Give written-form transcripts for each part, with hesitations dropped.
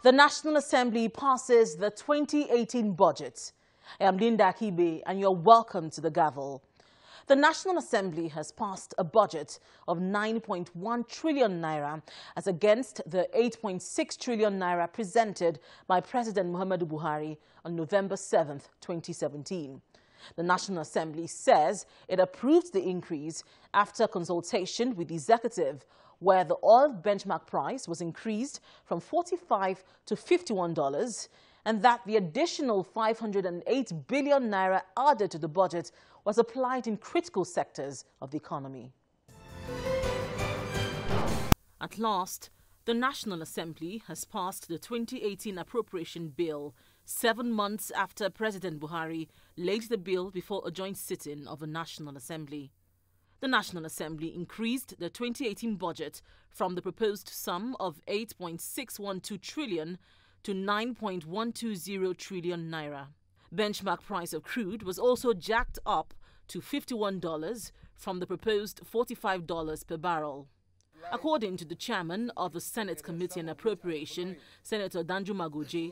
The National Assembly passes the 2018 budget. I am Linda Akibe, and you're welcome to the Gavel. The National Assembly has passed a budget of 9.1 trillion naira as against the 8.6 trillion naira presented by President Muhammadu Buhari on November 7, 2017. The National Assembly says it approved the increase after consultation with the executive, where the oil benchmark price was increased from $45 to $51, and that the additional 508 billion naira added to the budget was applied in critical sectors of the economy. At last, the National Assembly has passed the 2018 appropriation bill 7 months after President Buhari laid the bill before a joint sitting of the National Assembly. The National Assembly increased the 2018 budget from the proposed sum of 8.612 trillion to 9.120 trillion naira. Benchmark price of crude was also jacked up to $51 from the proposed $45 per barrel. According to the chairman of the Senate Committee on Appropriation, Senator Danju Magoje,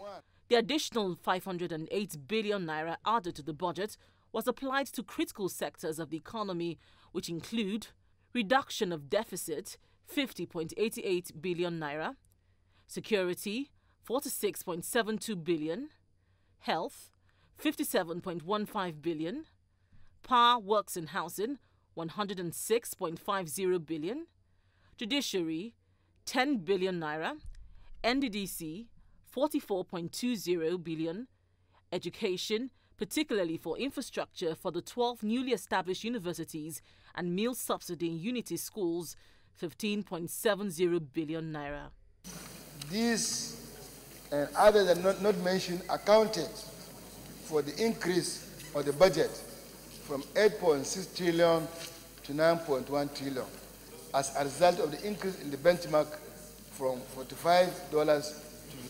the additional 508 billion naira added to the budget was applied to critical sectors of the economy, which include reduction of deficit, 50.88 billion naira, security, 46.72 billion, health, 57.15 billion, power, works and housing, 106.50 billion, judiciary, 10 billion naira, NDDC, 44.20 billion, education, particularly for infrastructure for the 12 newly established universities and meal subsidy in unity schools, 15.70 billion naira. These and others are not mentioned accounted for the increase of the budget from 8.6 trillion to 9.1 trillion as a result of the increase in the benchmark from $45 to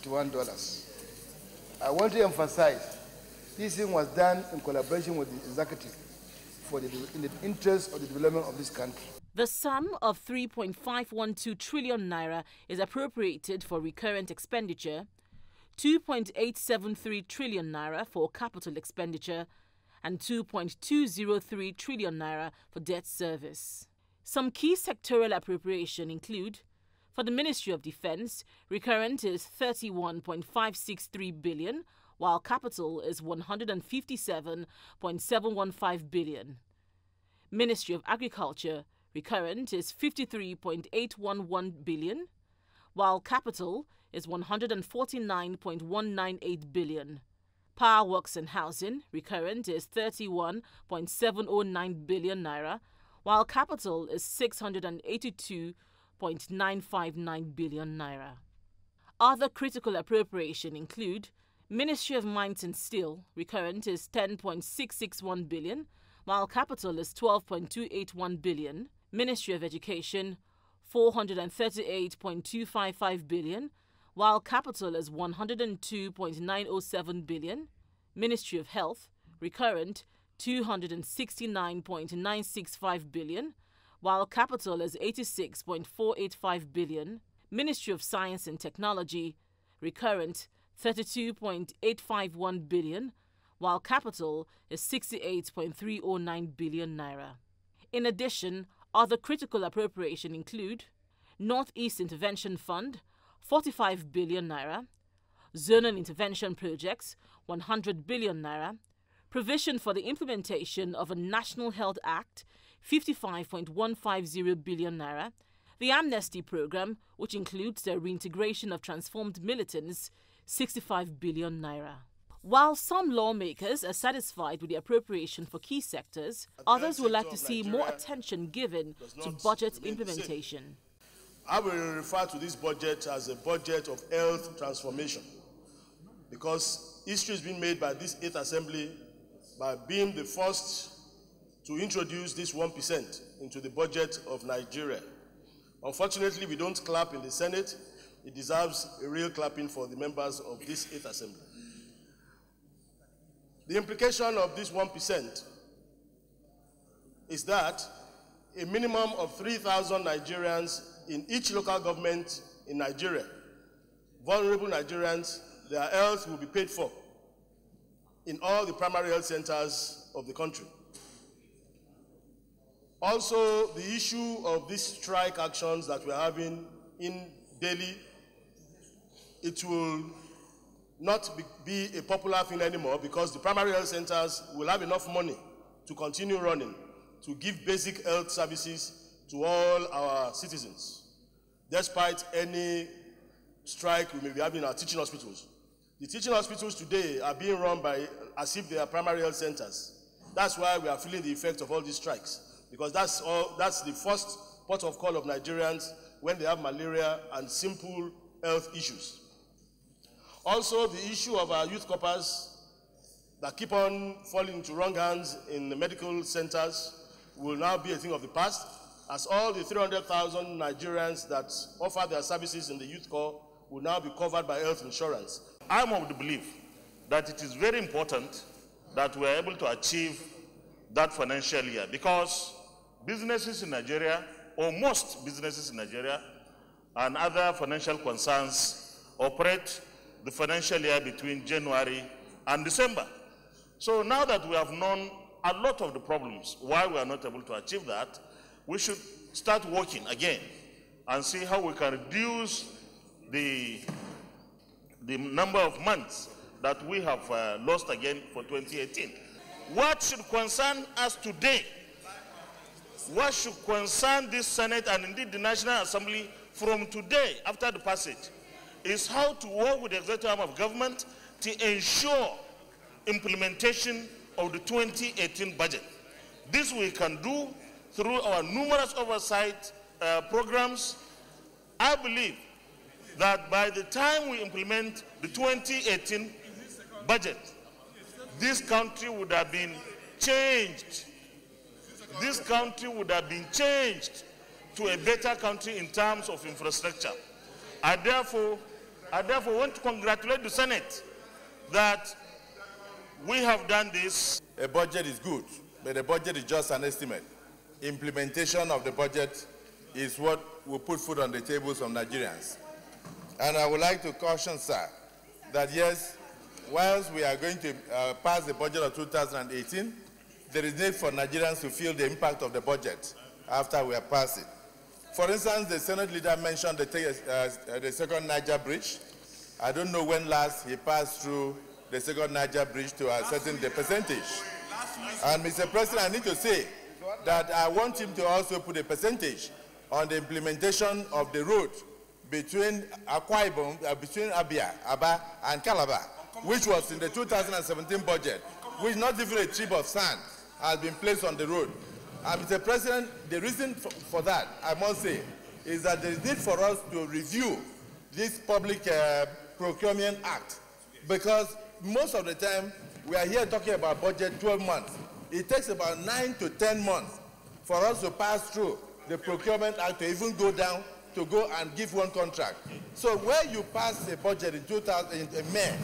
$51. I want to emphasize this thing was done in collaboration with the executive in the interest of the development of this country. The sum of 3.512 trillion naira is appropriated for recurrent expenditure, 2.873 trillion naira for capital expenditure, and 2.203 trillion naira for debt service. Some key sectoral appropriation include: for the Ministry of Defense, recurrent is 31.563 billion, while capital is 157.715 billion. Ministry of Agriculture, recurrent is 53.811 billion, while capital is 149.198 billion. Power, Works and Housing, recurrent is 31.709 billion naira, while capital is 682.959 billion naira. Other critical appropriation include: Ministry of Mines and Steel, recurrent is 10.661 billion, while capital is 12.281 billion. Ministry of Education, 438.255 billion, while capital is 102.907 billion. Ministry of Health, recurrent, 269.965 billion, while capital is 86.485 billion. Ministry of Science and Technology, recurrent, 32.851 billion, while capital is 68.309 billion naira. In addition, other critical appropriation include: Northeast Intervention Fund, 45 billion naira, Zonal Intervention Projects, 100 billion naira, provision for the implementation of a National Health Act, 55.150 billion naira, the Amnesty Program, which includes the reintegration of transformed militants, 65 billion naira. While some lawmakers are satisfied with the appropriation for key sectors, others would like to see more attention given to budget implementation. I will refer to this budget as a budget of health transformation, because history has been made by this 8th Assembly by being the first to introduce this 1% into the budget of Nigeria. Unfortunately, we don't clap in the Senate. It deserves a real clapping for the members of this 8th Assembly. The implication of this 1% is that a minimum of 3,000 Nigerians in each local government in Nigeria vulnerable Nigerians, their health will be paid for in all the primary health centers of the country. Also, the issue of these strike actions that we're having in Delhi, it will not be a popular thing anymore because the primary health centers will have enough money to continue running, to give basic health services to all our citizens, despite any strike we may be having in our teaching hospitals. The teaching hospitals today are being run as if they are primary health centers. That's why we are feeling the effect of all these strikes, because that's the first port of call of Nigerians when they have malaria and simple health issues. Also, the issue of our youth corpers that keep on falling into wrong hands in the medical centers will now be a thing of the past, as all the 300,000 Nigerians that offer their services in the youth corps will now be covered by health insurance. I'm of the belief that it is very important that we are able to achieve that financial year, because businesses in Nigeria, or most businesses in Nigeria, and other financial concerns operate the financial year between January and December. So now that we have known a lot of the problems why we are not able to achieve that, we should start working again and see how we can reduce the number of months that we have lost again for 2018. What should concern us today, what should concern this Senate and indeed the National Assembly from today after the passage, is how to work with the executive arm of government to ensure implementation of the 2018 budget. This we can do through our numerous oversight programs. I believe that by the time we implement the 2018 budget, this country would have been changed. This country would have been changed to a better country in terms of infrastructure. I therefore want to congratulate the Senate that we have done this. A budget is good, but a budget is just an estimate. Implementation of the budget is what will put food on the tables of Nigerians. And I would like to caution, sir, that yes, whilst we are going to pass the budget of 2018, there is need for Nigerians to feel the impact of the budget after we have passed it. For instance, the Senate leader mentioned the second Niger bridge. I don't know when last he passed through the second Niger bridge to ascertain the percentage. And Mr. President, I need to say that I want him to also put a percentage on the implementation of the road between Akwa Ibom, between Aba, and Calabar, which was in the 2017 budget, which not even a trip of sand has been placed on the road. And Mr. President, the reason for that, I must say, is that there is need for us to review this Public Procurement Act, because most of the time we are here talking about budget 12 months. It takes about 9 to 10 months for us to pass through the Procurement Act to even go down to go and give one contract. So where you pass a budget in May,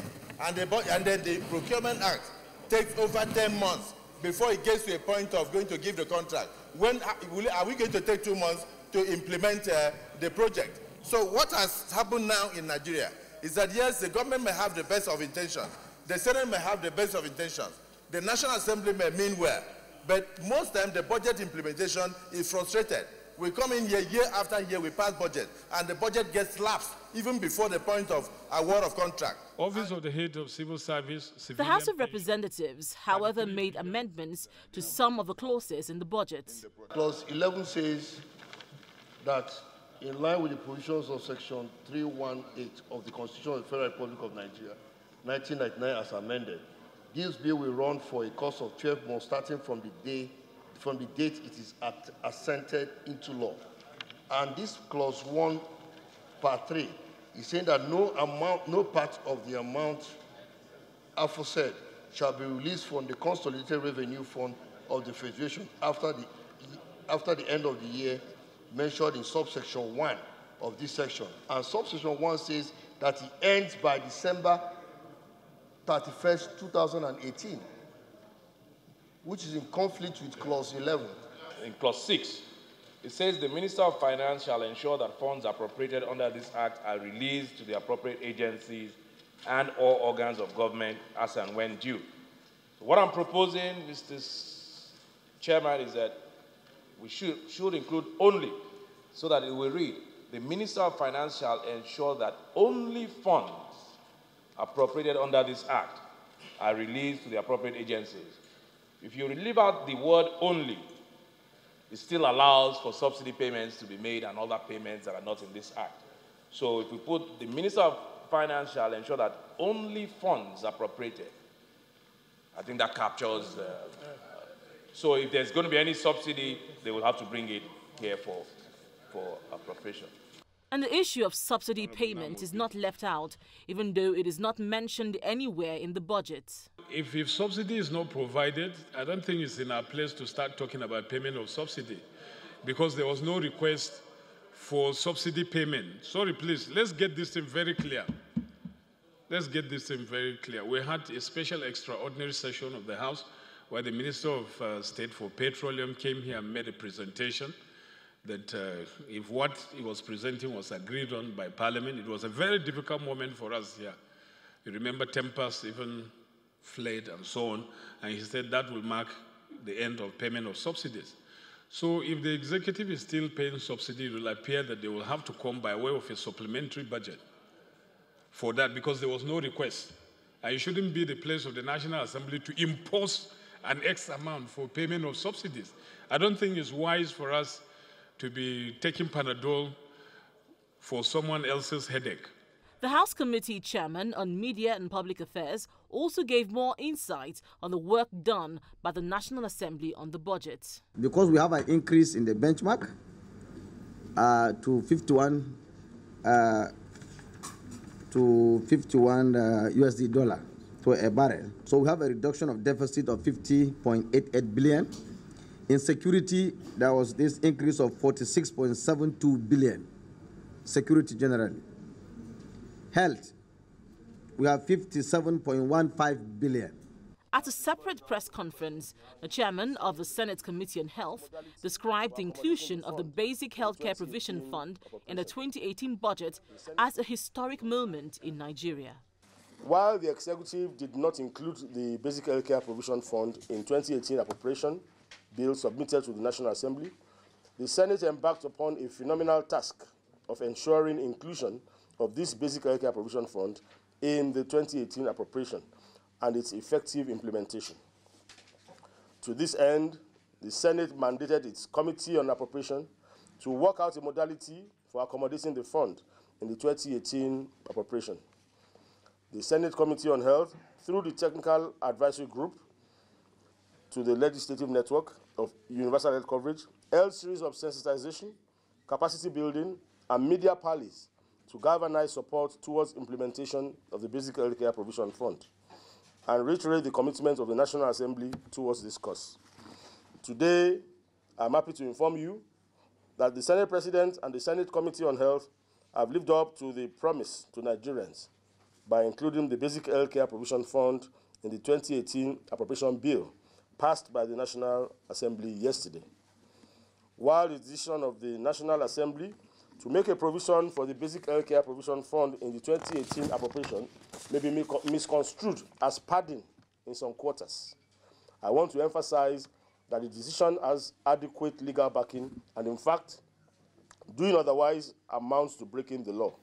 and then the Procurement Act takes over 10 months before it gets to a point of going to give the contract. When are we going to take 2 months to implement the project? So what has happened now in Nigeria is that yes, the government may have the best of intentions, the Senate may have the best of intentions, the National Assembly may mean well, but most times the budget implementation is frustrated. We come in here, year after year, we pass budget, and the budget gets lapsed even before the point of award of contract. Office of the Head of Civil Service. The House of Representatives, however, made amendments to some of the clauses in the budget. Clause 11 says that in line with the provisions of Section 318 of the Constitution of the Federal Republic of Nigeria, 1999 as amended, this bill will run for a course of 12 months starting from the date it is assented into law. And this clause 1, part 3 is saying that no part of the amount aforesaid shall be released from the Consolidated Revenue Fund of the Federation after the end of the year mentioned in subsection 1 of this section. And subsection 1 says that it ends by December 31st, 2018, which is in conflict with clause 11. In clause 6, It says the Minister of Finance shall ensure that funds appropriated under this Act are released to the appropriate agencies and or organs of government as and when due. So what I'm proposing, Mr. Chairman, is that we should include only, so that it will read, the Minister of Finance shall ensure that only funds appropriated under this Act are released to the appropriate agencies. If you leave out the word only, it still allows for subsidy payments to be made and other payments that are not in this Act. So if we put the Minister of Finance shall ensure that only funds appropriated, I think that captures. So if there's going to be any subsidy, they will have to bring it here for appropriation. And the issue of subsidy payment is not left out, even though it is not mentioned anywhere in the budget. If subsidy is not provided, I don't think it's in our place to start talking about payment of subsidy, because there was no request for subsidy payment. Sorry, please, let's get this thing very clear. Let's get this thing very clear. We had a special extraordinary session of the House where the Minister of State for Petroleum came here and made a presentation that if what he was presenting was agreed on by Parliament, it was a very difficult moment for us here. You remember tempers even fled and so on, and he said that will mark the end of payment of subsidies. So if the executive is still paying subsidy, it will appear that they will have to come by way of a supplementary budget for that, because there was no request. And it shouldn't be the place of the National Assembly to impose an X amount for payment of subsidies. I don't think it's wise for us to be taking Panadol for someone else's headache. The House Committee Chairman on Media and Public Affairs also gave more insight on the work done by the National Assembly on the budget. Because we have an increase in the benchmark to 51 USD dollar to a barrel. So we have a reduction of deficit of 50.88 billion. In security, there was this increase of 46.72 billion, security generally. Health, we have 57.15 billion. At a separate press conference, the chairman of the Senate Committee on Health described the inclusion of the Basic Healthcare Provision Fund in the 2018 budget as a historic moment in Nigeria. While the executive did not include the Basic Healthcare Provision Fund in 2018 appropriation bill submitted to the National Assembly, the Senate embarked upon a phenomenal task of ensuring inclusion of this Basic Healthcare Provision Fund in the 2018 appropriation and its effective implementation. To this end, the Senate mandated its Committee on Appropriation to work out a modality for accommodating the fund in the 2018 appropriation. The Senate Committee on Health, through the Technical Advisory Group to the Legislative Network of Universal Health Coverage, held series of sensitization, capacity building, and media rallies to galvanize support towards implementation of the Basic Healthcare Provision Fund and reiterate the commitment of the National Assembly towards this cause. Today, I'm happy to inform you that the Senate President and the Senate Committee on Health have lived up to the promise to Nigerians by including the Basic Healthcare Provision Fund in the 2018 appropriation bill passed by the National Assembly yesterday. While the decision of the National Assembly to make a provision for the Basic Healthcare Provision Fund in the 2018 appropriation may be misconstrued as padding in some quarters, I want to emphasize that the decision has adequate legal backing and, in fact, doing otherwise amounts to breaking the law.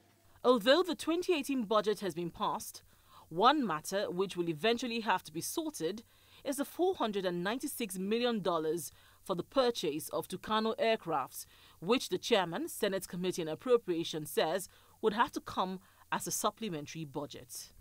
Although the 2018 budget has been passed, one matter which will eventually have to be sorted is the $496 million for the purchase of Tucano aircrafts, which the chairman, Senate Committee on Appropriation, says would have to come as a supplementary budget.